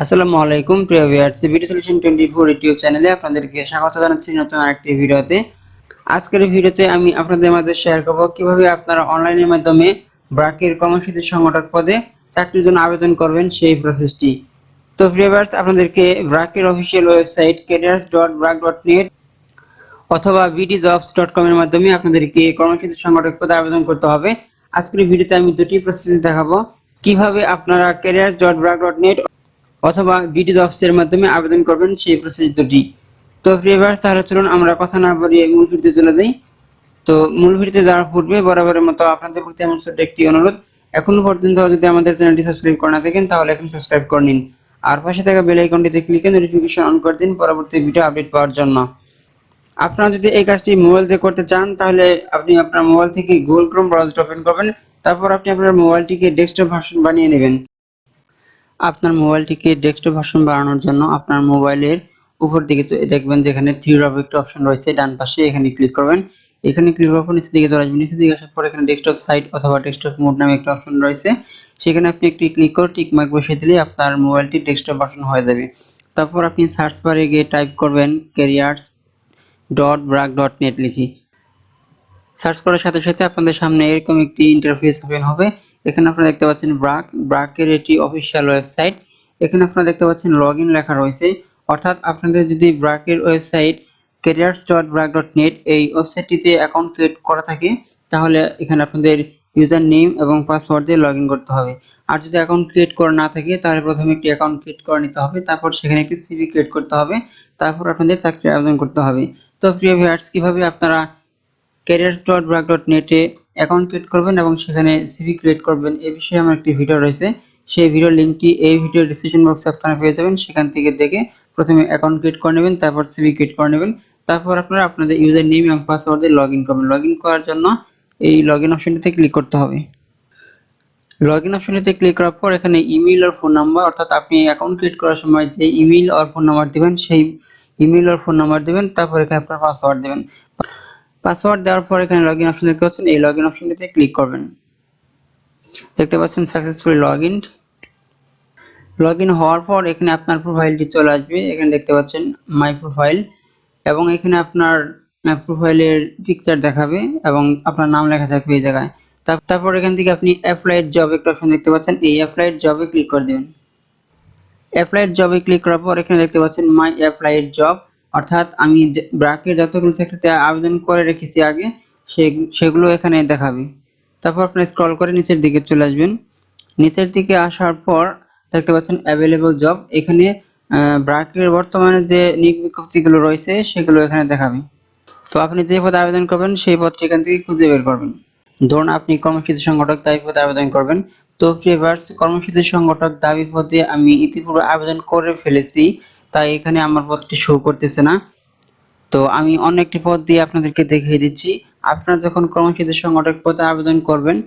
আসসালামু আলাইকুম প্রিয় ভিউয়ার্স, বিডি সলিউশন 24 ইউটিউব চ্যানেলে আপনাদেরকে স্বাগত জানাচ্ছি নতুন আরেকটি ভিডিওতে। আজকের ভিডিওতে আমি আপনাদের মাঝে শেয়ার করব কিভাবে আপনারা অনলাইনের মাধ্যমে ব্র্যাকের কর্মসূচি সংগঠক পদে চাকরির জন্য আবেদন করবেন সেই প্রসেসটি। তো ভিউয়ার্স, আপনাদেরকে ব্র্যাকের অফিশিয়াল ওয়েবসাইট careers.brac.net অথবা bdjobs.com এর মাধ্যমে আপনাদেরকে কর্মসূচি সংগঠক পদে আবেদন করতে হবে। আজকের ভিডিওতে আমি দুটি প্রসেস দেখাবো কিভাবে আপনারা careers.brac.net অথবা বিডি জবস এর মাধ্যমে আবেদন করবেন সেই প্রসেস দুটি। তো ভিউয়ার্স, তাহলে চলুন আমরা কথা না বাড়িয়ে মূল ভিডিওতে চলে যাই। তো মূল ভিডিওতে যাওয়ার পূর্বে বরাবরের মতো আপনাদের প্রতি আমার ছোট্ট একটি অনুরোধ, এখনো পর্যন্ত যদি আমাদের চ্যানেলটি সাবস্ক্রাইব করে না থাকেন তাহলে এখন সাবস্ক্রাইব করে নিন, আর পাশে থাকা বেল আইকনটিতে ক্লিক করে নোটিফিকেশন অন করে দিন পরবর্তী ভিডিও আপডেট পাওয়ার জন্য। আপনারা যদি এই কাজটি মোবাইল দিয়ে করতে চান তাহলে আপনি আপনার মোবাইল থেকে গুগল ক্রোম ব্রাউজার ওপেন করবেন, তারপর আপনি আপনার মোবাইলটিকে ডেস্কটপ ভার্সন বানিয়ে নেবেন। আপনার মোবাইলটিকে ডেস্কটপ ভার্সন বানানোর জন্য আপনার মোবাইলের উপর দিকে দেখবেন যেখানে থ্রি ডট একটা অপশন রয়েছে ডান পাশে, এখানে ক্লিক করবেন। এখানে ক্লিক করার পর নিচের দিকে চলে আসবেন। নিচের দিকে আসার পর এখানে ডেস্কটপ সাইট অথবা ডেস্কটপ মোড নামে একটা অপশন রয়েছে, সেখানে আপনি একটি ক্লিক করে টিক মার্ক বসিয়ে দিলে আপনার মোবাইলটি ডেস্কটপ ভার্সন হয়ে যাবে। তারপর আপনি সার্চ বারে গিয়ে টাইপ করবেন careers.brac.net লিখে। সার্চ করার সাথে সাথে আপনাদের সামনে এরকম একটি ইন্টারফেস ওপেন হবে। এখানে আপনারা দেখতে পাচ্ছেন ব্রাকের এটি অফিসিয়াল ওয়েবসাইট। এখানে আপনারা দেখতে পাচ্ছেন লগইন লেখা রয়েছে, অর্থাৎ আপনাদের যদি ব্রাকের ওয়েবসাইট careers.brac.net এই ওয়েবসাইটটিতে অ্যাকাউন্ট ক্রিয়েট করা থাকে তাহলে এখানে আপনাদের ইউজার নেম এবং পাসওয়ার্ড দিয়ে লগইন করতে হবে। আর যদি অ্যাকাউন্ট ক্রিয়েট করা না থাকে তাহলে প্রথমে একটি অ্যাকাউন্ট ক্রিয়েট করে নিতে হবে, তারপর সেখানে একটি সিভি ক্রিয়েট করতে হবে, তারপর আপনাদের চাকরির আবেদন করতে হবে। তো প্রিয় ভিউয়ার্স, কিভাবে আপনারা careers.brac.net এ অ্যাকাউন্ট ক্রিয়েট করবেন এবং সেখানে সিভি ক্রিয়েট করবেন এই বিষয়ে আমার একটি ভিডিও রয়েছে, সেই ভিডিওর লিঙ্কটি এই ভিডিওর ডেসক্রিপশন বক্সে আপনারা পেয়ে যাবেন। সেখান থেকে দেখে প্রথমে অ্যাকাউন্ট ক্রিয়েট করে নেবেন, তারপর সিভি ক্রিয়েট করে নেবেন, তারপর আপনারা আপনাদের ইউজার নেম এবং পাসওয়ার্ড দিয়ে লগইন করবেন। লগইন করার জন্য এই লগইন অপশনটিতে ক্লিক করতে হবে। লগইন অপশনটিতে ক্লিক করার পর এখানে ইমেইল আর ফোন নাম্বার, অর্থাৎ আপনি অ্যাকাউন্ট ক্রিয়েট করার সময় যে ইমেইল আর ফোন নাম্বার দিবেন সেই ইমেইল আর ফোন নাম্বার দিবেন, তারপর এখানে আপনার পাসওয়ার্ড দিবেন। পাসওয়ার্ড দেওয়ার পর এখানে লগইন অপশন দেখতে পাচ্ছেন, এই লগইন অপশনটিতে ক্লিক করবেন। দেখতে পাচ্ছেন সাকসেসফুলি লগইন। লগইন হওয়ার পর এখানে আপনার প্রোফাইলটি চলে আসবে। এখানে দেখতে পাচ্ছেন মাই প্রোফাইল, এবং এখানে আপনার প্রোফাইলের পিকচার দেখাবে এবং আপনার নাম লেখা থাকবে এই জায়গায়। তারপর এখান থেকে আপনি অ্যাপ্লাইড জব একটা অপশন দেখতে পাচ্ছেন, এই অ্যাপ্লাইড জবে ক্লিক করে দেবেন। অ্যাপ্লাইড জবে ক্লিক করার পর এখানে দেখতে পাচ্ছেন মাই অ্যাপ্লাইড জব, অর্থাৎ আমি ব্র্যাকের যতগুলো চাকরিতে আবেদন করে রেখেছি আগে সেগুলো এখানে দেখাবে। তারপর আপনি স্ক্রল করে নিচের দিকে চলে আসবেন। নিচের দিকে আসার পর দেখতে পাচ্ছেন অ্যাভেলেবল জব, এখানে ব্র্যাকের বর্তমানে যে নিয়োগ বিজ্ঞপ্তিগুলো রয়েছে সেগুলো এখানে দেখাবে। তো আপনি যে পদে আবেদন করবেন সেই পদটি এখান থেকে খুঁজে বের করবেন। ধরুন আপনি কর্মসূচি সংগঠক দাবি পদে আবেদন করবেন। তো ভিউয়ার্স, কর্মসূচি সংগঠক দাবি পদে আমি ইতিপূর্বে আবেদন করে ফেলেছি, তাই এখানে আমার পদটি শো করতেছে না। তো আমি অন্য একটি পদ দিয়ে আপনাদেরকে দেখিয়ে দিচ্ছি। আপনারা যখন কর্মসূচি সংগঠক পদে আবেদন করবেন,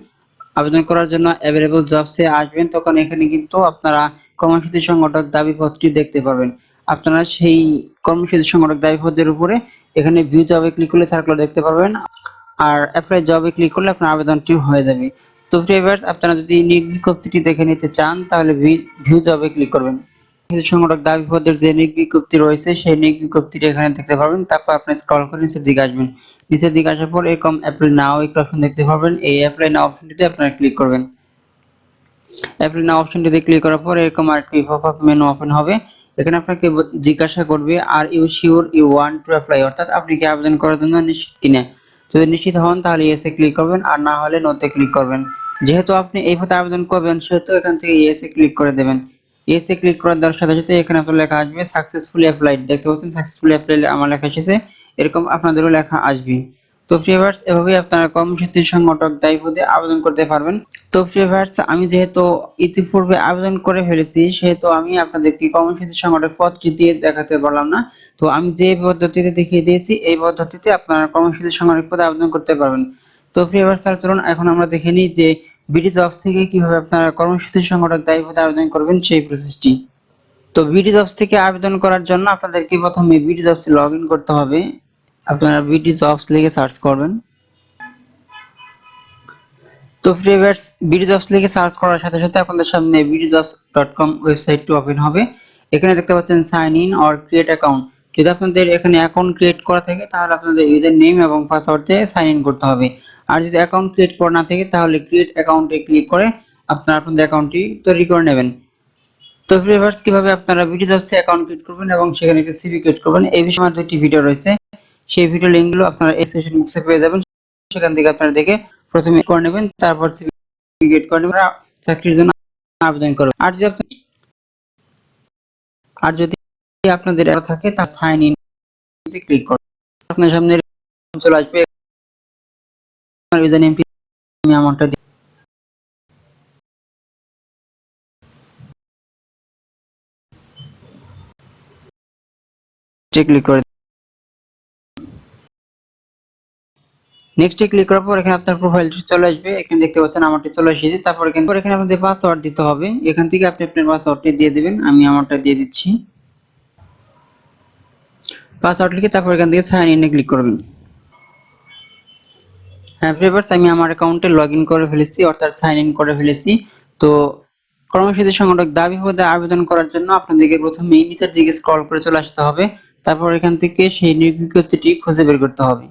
আবেদন করার জন্য অ্যাভেলেবল জবসে আসবেন, তখন এখানে কিন্তু আপনারা কর্মসূচি সংগঠক দাবি পদটি দেখতে পাবেন। আপনারা সেই কর্মসূচি সংগঠক দাবি পদের উপরে এখানে ভিউ জবে ক্লিক করলে সার্কুলার দেখতে পাবেন, আর অ্যাপ্লাই জবে ক্লিক করলে আপনার আবেদনটি হয়ে যাবে। তো ভিউয়ার্স, আপনারা যদি নিয়োগ বিজ্ঞপ্তিটি দেখে নিতে চান তাহলে ভিউ জবে ক্লিক করবেন। সংগঠক দাবি পদের যে নিয়োগ বিজ্ঞপ্তি রয়েছে সেই নিয়োগ বিজ্ঞপ্তিটি এখানে দেখতে পাবেন। তারপর আপনি স্ক্রল করে নিচের দিকে আসবেন। নিচের দিকে আসার পর এরকম অ্যাপ্লাই নাও একটা অপশন দেখতে পাবেন, এই অ্যাপ্লাই নাও অপশনটিতে আপনারা ক্লিক করবেন। অ্যাপ্লাই নাও অপশনটিতে ক্লিক করার পর এরকম আরেকটি পপআপ মেনু ওপেন হবে। এখানে আপনাকে জিজ্ঞাসা করবে are you sure you want to apply, অর্থাৎ আপনি কি আবেদন করার জন্য নিশ্চিত কিনা। যদি নিশ্চিত হন তাহলে ইয়েসে ক্লিক করবেন, আর না হলে নোতে ক্লিক করবেন। যেহেতু আপনি এই পদে আবেদন করবেন সেহেতু এখান থেকে ইয়েসে ক্লিক করে দেবেন। ইয়েসে ক্লিক করার দেওয়ার সাথে সাথে এখানে আপনার লেখা আসবে সাকসেসফুলি অ্যাপ্লাইড। দেখতে পাচ্ছেন সাকসেসফুলি অ্যাপ্লাইড আমার লেখা এসেছে, এরকম আপনাদেরও লেখা আসবে। তো ভিউয়ার্স, এভাবেই আপনারা কর্মসূচি সংগঠক দায়ী পদে আবেদন করতে পারবেন। তো ভিউয়ার্স, আমি যেহেতু ইতিপূর্বে আবেদন করে ফেলেছি সেহেতু আমি আপনাদেরকে কর্মসূচি সংগঠক পদটি দিয়ে দেখাতে পারলাম না। তো আমি যে পদ্ধতিতে দেখিয়ে দিয়েছি এই পদ্ধতিতে আপনারা কর্মসূচি সংগঠক পদে আবেদন করতে পারবেন। তো ভিউয়ার্স, চলুন এখন আমরা দেখে নিই যে বিডি জবস থেকে কিভাবে আপনারা কর্মসূচি সংগঠক দায়ী পদে আবেদন করবেন সেই প্রসেসটি। তো বিডি জবস থেকে আবেদন করার জন্য আপনাদেরকে প্রথমে বিডি জবসে লগইন করতে হবে। আপনারা বিডি জবস লিখে সার্চ করবেন। তো ভিউয়ার্স, বিডি জবস লিখে সার্চ করার সাথে সাথে আপনাদের সামনে bdjobs.com ওয়েবসাইটটি ওপেন হবে। এখানে দেখতে পাচ্ছেন sign in or create account. যদি আপনাদের এখানে অ্যাকাউন্ট ক্রিয়েট করা থাকে তাহলে আপনাদের ইউজার নেম এবং পাসওয়ার্ড দিয়ে সাইন ইন করতে হবে। আর যদি অ্যাকাউন্ট ক্রিয়েট করা না থাকে তাহলে ক্রিয়েট অ্যাকাউন্টে ক্লিক করে আপনারা আপনাদের অ্যাকাউন্টটি তৈরি করে নেবেন। তো ভিউয়ার্স, কিভাবে আপনারা ভিডিও জবসে অ্যাকাউন্ট ক্রিয়েট করবেন এবং সেখানে একটা সিভি ক্রিয়েট করবেন এই বিষয়ে আমার দুটি ভিডিও রয়েছে। সেই ভিডিও লিংকগুলো আপনারা এই সেশন বক্সে পেয়ে যাবেন। সেখান থেকে আপনারা দেখে প্রথমে করে নেবেন, তারপর সিভি ক্রিয়েট করে নেবেন, চাকরির জন্য আবেদন করবেন। আর যদি আপনাদের এরর থাকে তা সাইন ইন তে ক্লিক করুন। আপনার সামনে চলে আসবে ইউজার নেম, আমি আমারটা দিয়ে ক্লিক করে নেক্সটে ক্লিক করার পর এখানে আপনার প্রোফাইলটি চলে আসবে। এখানে দেখতে পাচ্ছেন আমারটি চলে এসেছে। তারপর এখানে আপনাদের পাসওয়ার্ড দিতে হবে। এখান থেকে আপনি আপনার পাসওয়ার্ডটি দিয়ে দিবেন। আমি আমারটা দিয়ে দিচ্ছি। পাসওয়ার্ড লিখে তারপর এখান থেকে সাইন ইন এ ক্লিক করবেন। হ্যাঁ ভিউয়ার্স, আমি আমার অ্যাকাউন্টে লগইন করে ফেলেছি, অর্থাৎ সাইন ইন করে ফেলেছি। তো কর্মসূচি সংগঠক দাবি পদে আবেদন করার জন্য আপনাদেরকে প্রথমে নিচের দিকে স্ক্রল করে চলে আসতে হবে। তারপর এখান থেকে সেই নিয়োগ বিজ্ঞপ্তিটি খুঁজে বের করতে হবে।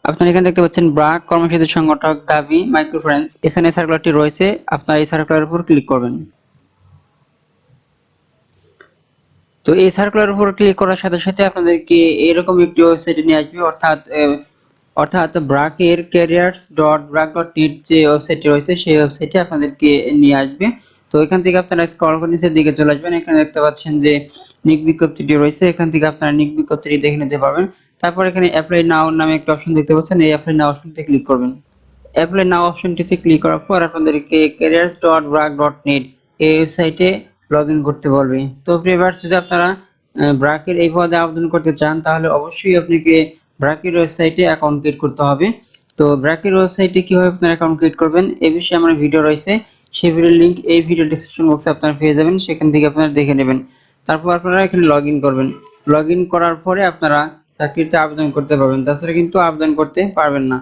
আপনারা এখানে দেখতে পাচ্ছেন ব্রাক কর্মসূচি সংগঠক দাবি মাইক্রোফিন্যান্স, এখানে সার্কুলারটি রয়েছে। আপনারা এই সার্কুলারের উপর ক্লিক করবেন। তো এই সার্কুলারের উপর ক্লিক করার সাথে সাথে আপনাদেরকে এরকম একটি ওয়েবসাইটে নিয়ে আসবে, অর্থাৎ ব্রাকের careers.brac.net যে ওয়েবসাইটটি রয়েছে সেই ওয়েবসাইটে আপনাদেরকে নিয়ে আসবে। তো এখান থেকে আপনারা স্ক্রল করে নিচের দিকে চলে আসবেন। এখানে দেখতে পাচ্ছেন যে নিয়োগ বিজ্ঞপ্তিটি রয়েছে, এখান থেকে আপনারা নিয়োগ বিজ্ঞপ্তিটি দেখে নিতে পারবেন। তারপর এখানে অ্যাপ্লাই নাও নামে একটা অপশন দেখতে পাচ্ছেন, এই অ্যাপ্লাই নাও অপশনটিতে ক্লিক করবেন। অ্যাপ্লাই নাও অপশনটিতে ক্লিক করার পর আপনাদেরকে careers.brac.net এই ওয়েবসাইটে লগইন করতে বলবে। তো ভিউয়ার্স, যদি আপনারা ব্রাকের এই পদে আবেদন করতে চান তাহলে অবশ্যই আপনাকে ব্রাকের ওয়েবসাইটে অ্যাকাউন্ট ক্রিয়েট করতে হবে। তো ব্রাকের ওয়েবসাইটে কিভাবে আপনারা অ্যাকাউন্ট ক্রিয়েট করবেন এই বিষয়ে আমার ভিডিও রয়েছে। সেই ভিডিওর লিংক এই ভিডিও ডেসক্রিপশন বক্সে আপনারা পেয়ে যাবেন, সেখান থেকে আপনারা দেখে নেবেন। তারপর আপনারা এখানে লগইন করবেন। লগইন করার পরে আপনারা চাকরিতে আবেদন করতে পারবেন, তাছাড়া কিন্তু আবেদন করতে পারবেন না।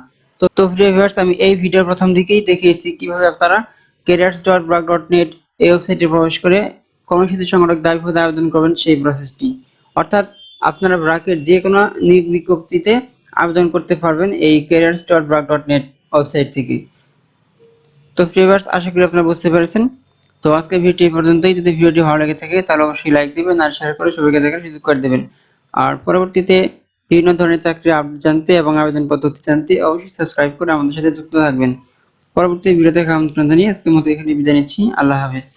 তো প্রিয় ভিউয়ার্স, আমি এই ভিডিওর প্রথম দিকেই দেখিয়েছি কিভাবে আপনারা careers.brac.net এই ওয়েবসাইটে প্রবেশ করে কর্মসূচি সংগঠক দাবি পদে আবেদন করবেন সেই প্রসেসটি। অর্থাৎ আপনারা ব্রাকের যে কোনো নিয়োগ বিজ্ঞপ্তিতে আবেদন করতে পারবেন এই careers.brac.net ওয়েবসাইট থেকে। তো প্রিয় ভিউয়ার্স, আশা করি আপনারা বুঝতে পেরেছেন। তো আজকের ভিডিওটি এই পর্যন্তই। যদি ভিডিওটি ভালো লেগে থাকে তাহলে অবশ্যই লাইক দিবেন আর শেয়ার করে সবাইকে দেখার সুযোগ করে দেবেন। আর পরবর্তীতে বিভিন্ন ধরনের চাকরির আপডেট জানতে এবং আবেদন পদ্ধতি জানতে অবশ্যই সাবস্ক্রাইব করে আমাদের সাথে যুক্ত থাকবেন। পরবর্তী ভিডিওতে দেখা আমন্ত্রণ জানিয়ে আজকের মতো এখানে বিদায় নিচ্ছি। আল্লাহ হাফেজ।